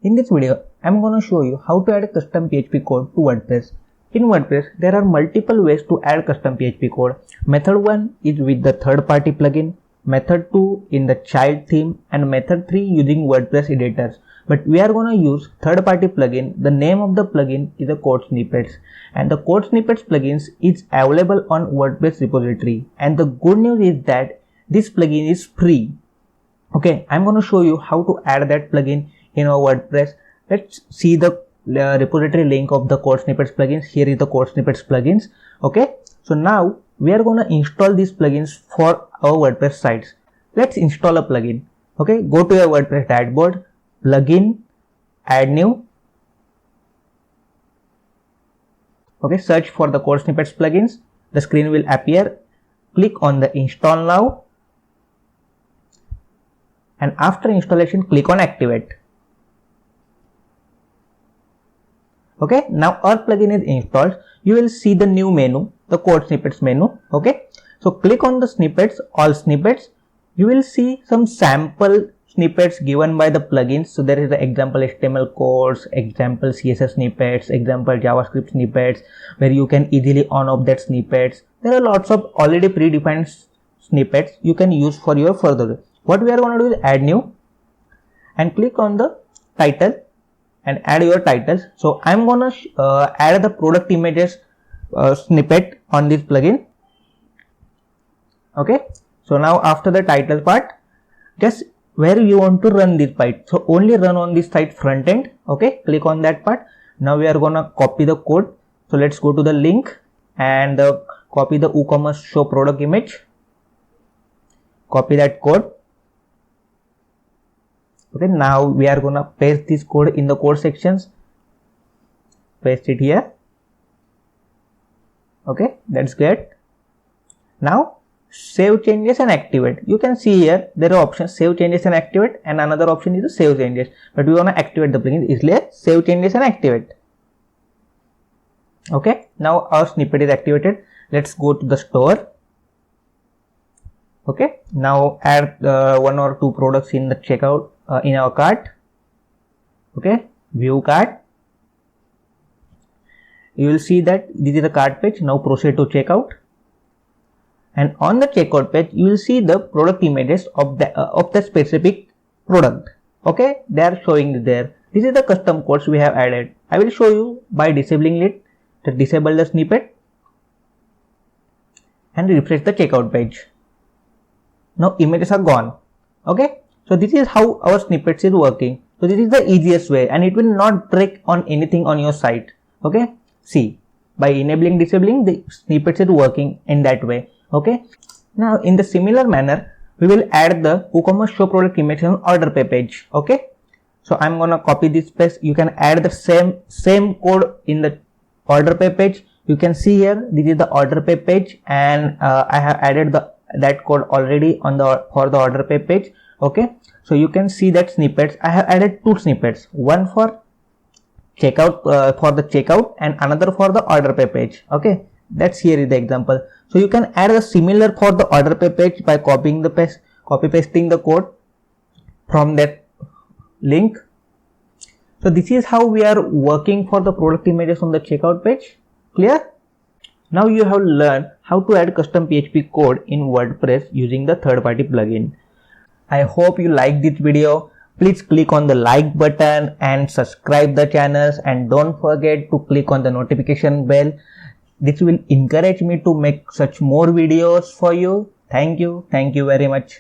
In this video, I'm going to show you how to add a custom PHP code to WordPress. In WordPress, there are multiple ways to add custom PHP code. Method 1 is with the third-party plugin, method 2 in the child theme, and method 3 using WordPress editors. But we are going to use third-party plugin. The name of the plugin is a Code Snippets, and the Code Snippets plugins is available on WordPress repository. And the good news is that this plugin is free. Okay, I'm going to show you how to add that plugin in our WordPress. Let's see the repository link of the Code Snippets plugins. Here is the Code Snippets plugins. Okay, so now we are going to install these plugins for our WordPress sites. Let's install a plugin. Okay, go to your WordPress dashboard, plugin, add new. Okay, search for the Code Snippets plugins. The screen will appear. Click on the install now, and after installation, click on activate. Okay, now our plugin is installed. You will see the new menu, the Code Snippets menu. Okay, so click on the snippets, all snippets. You will see some sample snippets given by the plugins. So there is the example HTML codes, example CSS snippets, example JavaScript snippets, where you can easily on off that snippets. There are lots of already predefined snippets you can use for your further. What we are going to do is add new and click on the title and add your titles. So I'm going to add the product images snippet on this plugin. Okay, so now after the title part, just where you want to run this site, so only run on this site front end. Okay, click on that part. Now we are going to copy the code. So let's go to the link and copy the WooCommerce show product image. Copy that code. Okay, now we are going to paste this code in the code sections. Paste it here. Okay, that's great. Now save changes and activate. You can see here there are options save changes and activate, and another option is to save changes, but we want to activate the plugin. Easily save changes and activate. Okay, now our snippet is activated. Let's go to the store. Okay, now add one or two products in the checkout in our cart. Okay, view cart. You will see that this is the cart page. Now proceed to checkout, and on the checkout page you will see the product images of the specific product. Okay, they are showing there. This is the custom codes we have added. I will show you by disabling it. To disable the snippet and refresh the checkout page. Now images are gone. Okay, so this is how our snippets is working. So this is the easiest way, and it will not break on anything on your site. Okay, see, by enabling disabling, the snippets is working in that way. Okay, now in the similar manner we will add the WooCommerce show product image on order pay page. Okay, so I'm gonna copy this page. You can add the same code in the order pay page. You can see here this is the order pay page, and I have added that code already on for the order pay page. Okay, so you can see that snippets. I have added two snippets, one for checkout for the checkout and another for the order pay page. Okay, that's here is the example. So you can add a similar for the order pay page by copying the copy pasting the code from that link. So this is how we are working for the product images on the checkout page. Clear? Now you have learned how to add custom PHP code in WordPress using the third-party plugin. I hope you like this video. Please click on the like button and subscribe the channels, and don't forget to click on the notification bell. This will encourage me to make such more videos for you. Thank you very much.